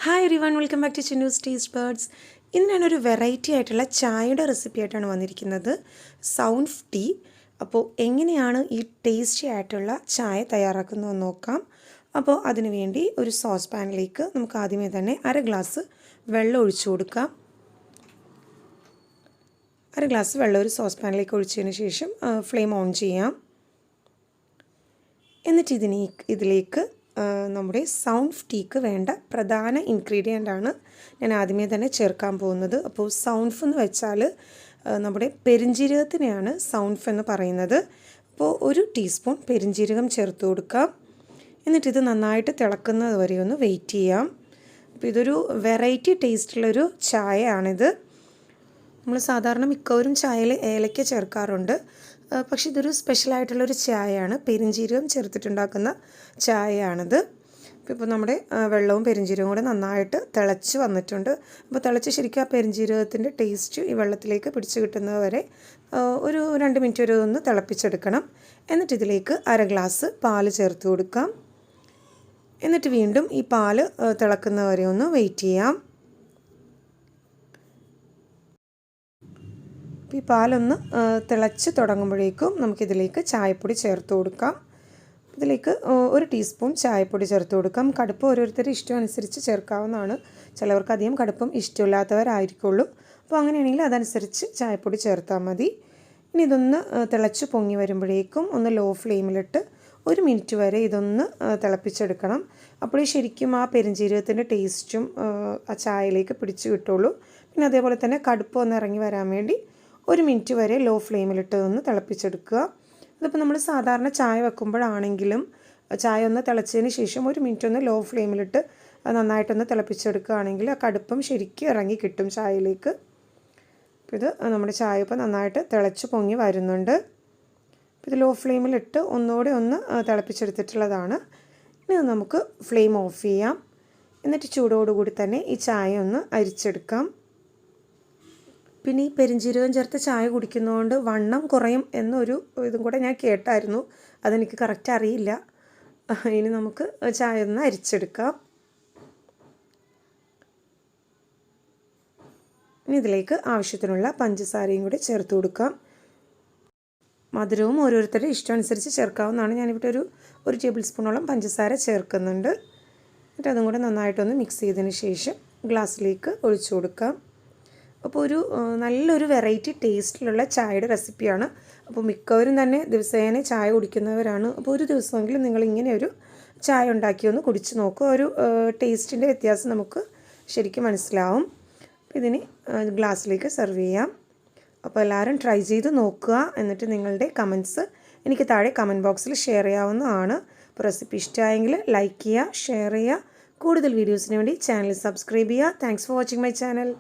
Hi everyone, welcome back to Chinnus Taste Buds. ഇന്ന് ഞാനൊരു variety ആയിട്ടുള്ള ചായയുടെ റെസിപ്പി ആയിട്ടാണ് വന്നിരിക്കുന്നത്. സൗൻഫ് ടീ. അപ്പോൾ എങ്ങനെയാണ് ഈ ടേസ്റ്റി ആയിട്ടുള്ള ചായ തയ്യാറാക്കുന്നതെന്ന് നോക്കാം. അപ്പോൾ അതിനു വേണ്ടി ഒരു സോസ് പാനിലേക്ക് നമുക്ക് ആദ്യമേ തന്നെ 1/2 ഗ്ലാസ് വെള്ളം ഒഴിച്ചു കൊടുക്കാം. 1/2 ഗ്ലാസ് വെള്ളം ഒരു സോസ് പാനിലേക്ക് ഒഴിച്ചതിന് ശേഷം ഫ്ലെയിം ഓൺ ചെയ്യാം. എന്നിട്ട് ഇതിലേക്ക് നമ്മുടെ സൗൻഫ് ടീക്ക് വേണ്ട പ്രധാന ഇൻഗ്രീഡിയൻ്റ് ആണ് ഞാൻ ആദ്യമേ തന്നെ ചേർക്കാൻ പോകുന്നത്. അപ്പോൾ സൗൻഫ് എന്ന് വെച്ചാൽ നമ്മുടെ പെരിഞ്ജീരകത്തിനെയാണ് സൗൻഫ് എന്ന് പറയുന്നത്. അപ്പോൾ 1 ടീസ്പൂൺ പെരിഞ്ജീരകം ചേർത്ത് കൊടുക്കാം. എന്നിട്ടിത് നന്നായിട്ട് തിളക്കുന്നത് വരെ ഒന്ന് വെയിറ്റ് ചെയ്യാം. അപ്പോൾ ഇതൊരു വെറൈറ്റി ടേസ്റ്റുള്ളൊരു ചായയാണിത്. നമ്മൾ സാധാരണ മിക്കവരും ചായയിൽ ഏലക്ക ചേർക്കാറുണ്ട്. പക്ഷേ ഇതൊരു സ്പെഷ്യലായിട്ടുള്ളൊരു ചായയാണ്. പെരിഞ്ജീരകം ചേർത്തിട്ടുണ്ടാക്കുന്ന ചായയാണിത്. ഇപ്പോൾ നമ്മുടെ വെള്ളവും പെരിഞ്ജീരകവും കൂടെ നന്നായിട്ട് തിളച്ച് വന്നിട്ടുണ്ട്. അപ്പോൾ തിളച്ച് ശരിക്കും ആ പെരിഞ്ജീരകത്തിൻ്റെ ടേസ്റ്റ് ഈ വെള്ളത്തിലേക്ക് പിടിച്ച് കിട്ടുന്നത് വരെ ഒരു 2 മിനിറ്റ് വരെ ഒന്ന് തിളപ്പിച്ചെടുക്കണം. എന്നിട്ട് ഇതിലേക്ക് 1/2 ഗ്ലാസ് പാല് ചേർത്ത് കൊടുക്കാം. എന്നിട്ട് വീണ്ടും ഈ പാല് തിളക്കുന്നത് വരെ ഒന്ന് വെയിറ്റ് ചെയ്യാം. ഈ പാലൊന്ന് തിളച്ച് തുടങ്ങുമ്പോഴേക്കും നമുക്കിതിലേക്ക് ചായപ്പൊടി ചേർത്ത് കൊടുക്കാം. ഇതിലേക്ക് 1 ടീസ്പൂൺ ചായപ്പൊടി ചേർത്ത് കൊടുക്കാം. കടുപ്പ് ഓരോരുത്തരുടെ ഇഷ്ടം അനുസരിച്ച് ചേർക്കാവുന്നതാണ്. ചിലവർക്ക് അധികം കടുപ്പം ഇഷ്ടമില്ലാത്തവരായിരിക്കുള്ളൂ. അപ്പോൾ അങ്ങനെയാണെങ്കിൽ അതനുസരിച്ച് ചായപ്പൊടി ചേർത്താൽ മതി. ഇനി ഇതൊന്ന് തിളച്ച് പൊങ്ങി വരുമ്പോഴേക്കും ഒന്ന് ലോ ഫ്ലെയിമിലിട്ട് 1 മിനിറ്റ് വരെ ഇതൊന്ന് തിളപ്പിച്ചെടുക്കണം. അപ്പോഴേ ശരിക്കും ആ പെരിഞ്ജീരകത്തിൻ്റെ ടേസ്റ്റും ആ ചായയിലേക്ക് പിടിച്ച് കിട്ടുള്ളൂ. പിന്നെ അതേപോലെ തന്നെ കടുപ്പം ഒന്ന് ഇറങ്ങി വരാൻ വേണ്ടി 1 മിനിറ്റ് വരെ ലോ ഫ്ലെയിമിലിട്ട് ഒന്ന് തിളപ്പിച്ചെടുക്കുക. അതിപ്പോൾ നമ്മൾ സാധാരണ ചായ വെക്കുമ്പോഴാണെങ്കിലും ചായ ഒന്ന് തിളച്ചതിന് ശേഷം 1 മിനിറ്റ് ഒന്ന് ലോ ഫ്ലെയിമിലിട്ട് നന്നായിട്ടൊന്ന് തിളപ്പിച്ചെടുക്കുകയാണെങ്കിൽ ആ കടുപ്പം ശരിക്കും ഇറങ്ങി കിട്ടും ചായയിലേക്ക്. അപ്പോൾ ഇത് നമ്മുടെ ചായ ഇപ്പോൾ നന്നായിട്ട് തിളച്ച് പൊങ്ങി വരുന്നുണ്ട്. അപ്പോൾ ഇത് ലോ ഫ്ലെയിമിലിട്ട് ഒന്നുകൂടെ ഒന്ന് തിളപ്പിച്ചെടുത്തിട്ടുള്ളതാണ്. ഇനി നമുക്ക് ഫ്ലെയിം ഓഫ് ചെയ്യാം. എന്നിട്ട് ചൂടോടുകൂടി തന്നെ ഈ ചായ ഒന്ന് അരിച്ചെടുക്കാം. പിന്നെ ഈ പെരിഞ്ജീരകം ചേർത്ത് ചായ കുടിക്കുന്നതുകൊണ്ട് വണ്ണം കുറയും എന്നൊരു ഇതും കൂടെ ഞാൻ കേട്ടായിരുന്നു. അതെനിക്ക് കറക്റ്റ് അറിയില്ല. ഇനി നമുക്ക് ചായ ഒന്ന് അരിച്ചെടുക്കാം. ഇനി ഇതിലേക്ക് ആവശ്യത്തിനുള്ള പഞ്ചസാരയും കൂടി ചേർത്ത് കൊടുക്കാം. മധുരവും ഓരോരുത്തരുടെ ഇഷ്ടം അനുസരിച്ച് ചേർക്കാവുന്നതാണ്. ഞാനിവിടെ ഒരു ടേബിൾ സ്പൂണോളം പഞ്ചസാര ചേർക്കുന്നുണ്ട്. എന്നിട്ട് അതും കൂടെ നന്നായിട്ടൊന്ന് മിക്സ് ചെയ്തതിന് ശേഷം ഗ്ലാസ്സിലേക്ക് ഒഴിച്ചു കൊടുക്കാം. അപ്പോൾ നല്ലൊരു വെറൈറ്റി ടേസ്റ്റിലുള്ള ചായയുടെ റെസിപ്പിയാണ്. അപ്പോൾ മിക്കവരും തന്നെ ദിവസേന ചായ കുടിക്കുന്നവരാണ്. അപ്പോൾ ഒരു ദിവസമെങ്കിലും നിങ്ങളിങ്ങനെ ഒരു ചായ ഉണ്ടാക്കി ഒന്ന് കുടിച്ച് നോക്കുക. ഒരു ടേസ്റ്റിൻ്റെ വ്യത്യാസം നമുക്ക് ശരിക്കും മനസ്സിലാവും. അപ്പോൾ ഇതിന് ഗ്ലാസ്സിലേക്ക് സെർവ് ചെയ്യാം. അപ്പോൾ എല്ലാവരും ട്രൈ ചെയ്ത് നോക്കുക. എന്നിട്ട് നിങ്ങളുടെ കമൻറ്റ്സ് എനിക്ക് താഴെ കമൻറ്റ് ബോക്സിൽ ഷെയർ ചെയ്യാവുന്നതാണ്. അപ്പോൾ റെസിപ്പി ഇഷ്ടമായെങ്കിൽ ലൈക്ക് ചെയ്യുക, ഷെയർ ചെയ്യുക. കൂടുതൽ വീഡിയോസിന് വേണ്ടി ചാനൽ സബ്സ്ക്രൈബ് ചെയ്യുക. Thanks for watching my channel.